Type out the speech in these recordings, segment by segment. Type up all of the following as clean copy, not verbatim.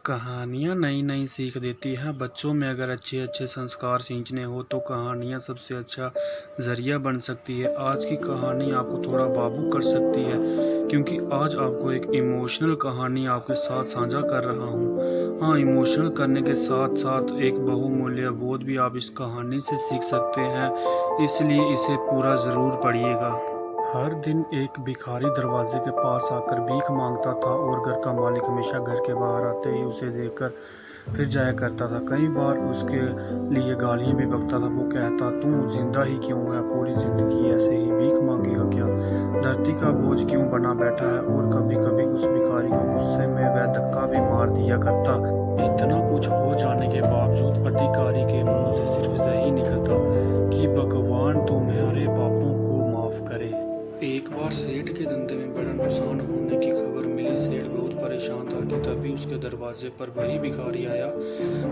कहानियाँ नई नई सीख देती हैं। बच्चों में अगर अच्छे अच्छे संस्कार सींचने हो तो कहानियाँ सबसे अच्छा ज़रिया बन सकती है। आज की कहानी आपको थोड़ा भावुक कर सकती है, क्योंकि आज आपको एक इमोशनल कहानी आपके साथ साझा कर रहा हूँ। हाँ, इमोशनल करने के साथ साथ एक बहुमूल्य बोध भी आप इस कहानी से सीख सकते हैं, इसलिए इसे पूरा ज़रूर पढ़िएगा। हर दिन एक भिखारी दरवाजे के पास आकर भीख मांगता था और घर का मालिक हमेशा घर के बाहर आते ही उसे देखकर फिर जाया करता था। कई बार उसके लिए गालियाँ भी बकता था। वो कहता, तू जिंदा ही क्यों है? पूरी जिंदगी ऐसे ही भीख मांगेगा क्या? धरती का बोझ क्यों बना बैठा है? और कभी कभी उस भिखारी को गुस्से में वह धक्का भी मार दिया करता। इतना कुछ हो जाने के बावजूद अधिकारी के मुंह से सिर्फ यही निकलता कि भगवान तुम्हारे पापों को माफ करे। एक बार सेठ के धंधे में बड़ा नुकसान होने की खबर मिली। सेठ बहुत परेशान था कि तभी उसके दरवाजे पर वही भिखारी आया।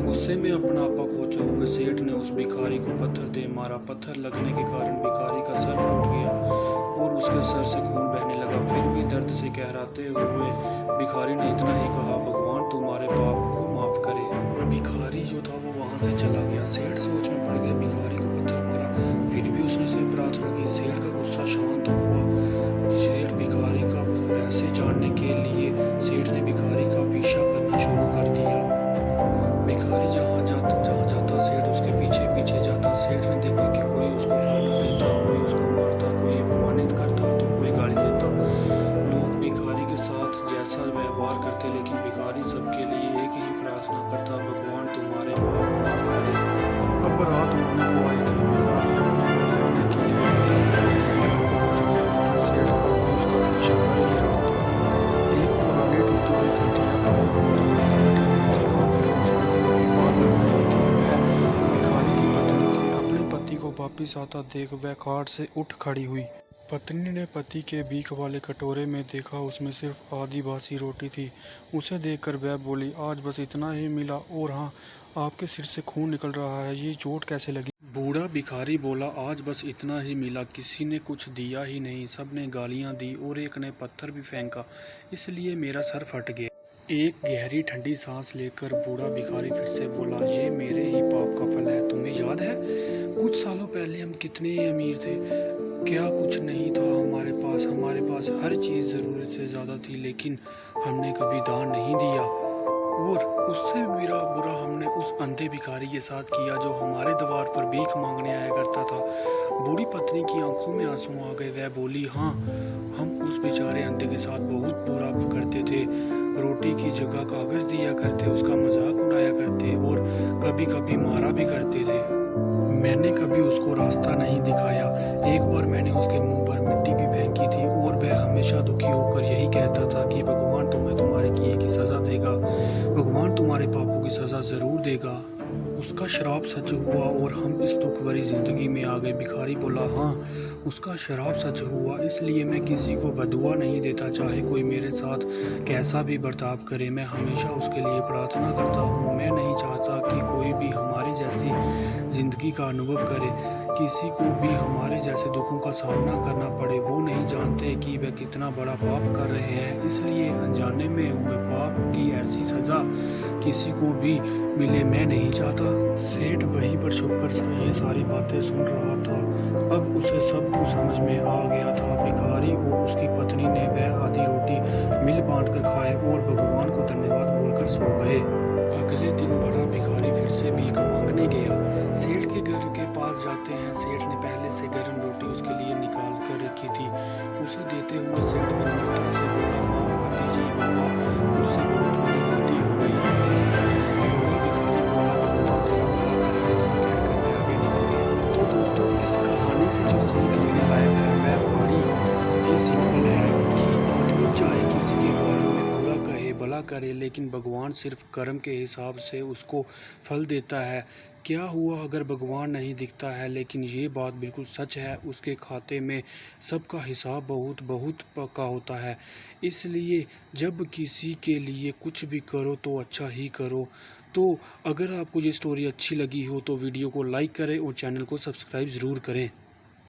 गुस्से में अपना आपा खोते हुए सेठ ने उस भिखारी को पत्थर दे मारा। पत्थर लगने के कारण भिखारी का सर फूट गया और उसके सर से खून बहने लगा। फिर भी दर्द से कहराते हुए भिखारी ने इतना ही कहा, भगवान तुम्हारे पाप को माफ करे। भिखारी जो था वो वहां से चला गया। सेठ सोच में पड़ गया, भिखारी को पत्थर मारा, फिर भी उसने से प्रार्थना की। सेठ का गुस्सा शांत हुआ। सेठ भिखारी का रहस्य जानने के लिए सेठ ने भिखारी का पीछा करना शुरू कर दिया। भिखारी जहाँ जाता सेठ उसके पीछे पीछे जाता। सेठ ने देखा कि कोई उसको खाना देता, कोई उसको मारता, कोई अपमानित करता तो कोई गाली देता। लोग भिखारी के साथ जैसा व्यवहार करते, लेकिन भिखारी सबके लिए एक ही प्रार्थना करता, भगवान तुम्हारे पाप माफ करे। अब रात होने को आई थी। भिखारी अपने घर जाने के लिए सेठ का भी उसका पीछा कर ही रहा था। एक पुरानी टूटी हुई खटिया पर काफी कमजोर बीमार लग रही थी। वह भिखारी की पत्नी थी। अपने पति को वापिस आता देख वह खाट से उठ खड़ी हुई। पत्नी ने पति के भीख वाले कटोरे में देखा, उसमें सिर्फ आधी बासी रोटी थी। उसे देखकर वह बोली, आज बस इतना ही मिला, और हाँ, आपके सिर से खून निकल रहा है, ये चोट कैसे लगी? बूढ़ा भिखारी बोला, आज बस इतना ही मिला, किसी ने कुछ दिया ही नहीं, सबने गालियां दी और एक ने पत्थर भी फेंका, इसलिए मेरा सर फट गया। एक गहरी ठंडी सांस लेकर बूढ़ा भिखारी फिर से बोला, ये मेरे ही पाप का फल है। तुम्हें याद है कुछ सालों पहले हम कितने अमीर थे? क्या कुछ नहीं था हमारे पास हर चीज़ ज़रूरत से ज़्यादा थी, लेकिन हमने कभी दान नहीं दिया। और उससे भी बुरा हमने उस अंधे भिखारी के साथ किया जो हमारे द्वार पर भीख मांगने आया करता था। बूढ़ी पत्नी की आंखों में आंसू आ गए। वह बोली, हाँ, हम उस बेचारे अंधे के साथ बहुत बुरा करते थे। रोटी की जगह कागज़ दिया करते, उसका मजाक उड़ाया करते और कभी कभी मारा भी करते थे। मैंने कभी उसको रास्ता नहीं दिखाया। एक बार मैंने उसके मुंह पर मिट्टी भी फेंकी थी और वह हमेशा दुखी होकर यही कहता था कि भगवान तुम्हें तुम्हारे किए की सज़ा देगा, भगवान तुम्हारे पापों की सज़ा ज़रूर देगा। उसका श्राप सच हुआ और हम इस दुख भरी जिंदगी में आ गए। भिखारी बोला, हाँ, उसका श्राप सच हुआ, इसलिए मैं किसी को बदुआ नहीं देता, चाहे कोई मेरे साथ कैसा भी बर्ताव करे। मैं हमेशा उसके लिए प्रार्थना करता हूँ। मैं नहीं चाहता कि कोई भी हमारी जैसी जिंदगी का अनुभव करे, किसी को भी हमारे जैसे दुखों का सामना करना पड़े। वो नहीं जानते कि वे कितना बड़ा पाप कर रहे हैं, इसलिए अनजाने में हुए पाप की ऐसी सज़ा किसी को भी मिले मैं नहीं चाहता। सेठ वहीं पर छुपकर ये सारी बातें सुन रहा था। अब उसे सब कुछ समझ में आ गया था। भिखारी और उसकी पत्नी ने वह आधी रोटी मिल बांट कर खाए और भगवान को धन्यवाद बोलकर सो गए। अगले दिन बड़ा भिखारी फिर से भीख मांगने गया। सेठ के घर के पास जाते हैं। सेठ ने पहले से गर्म रोटी उसके लिए निकाल कर रखी थी। उसे देते हुए सेठ विनम्रता से बोला, माफ कर दीजिए बाबा, मुझसे बहुत बड़ी गलती हो गई। बूढ़ा भिखारी बोला, भगवान तेरा भला करे, इतना कहकर वह आगे निकल गया। तो दोस्तों, इस कहानी से जो सीख लेने लायक है वह बड़ी ही सिंपल है कि आदमी चाहे किसी के बारे में बुरा कहे भला करे, लेकिन भगवान सिर्फ कर्म के हिसाब से उसको फल देता है। क्या हुआ अगर भगवान नहीं दिखता है, लेकिन ये बात बिल्कुल सच है, उसके खाते में सबका हिसाब बहुत बहुत पक्का होता है। इसलिए जब किसी के लिए कुछ भी करो तो अच्छा ही करो। तो अगर आपको ये स्टोरी अच्छी लगी हो तो वीडियो को लाइक करें और चैनल को सब्सक्राइब ज़रूर करें।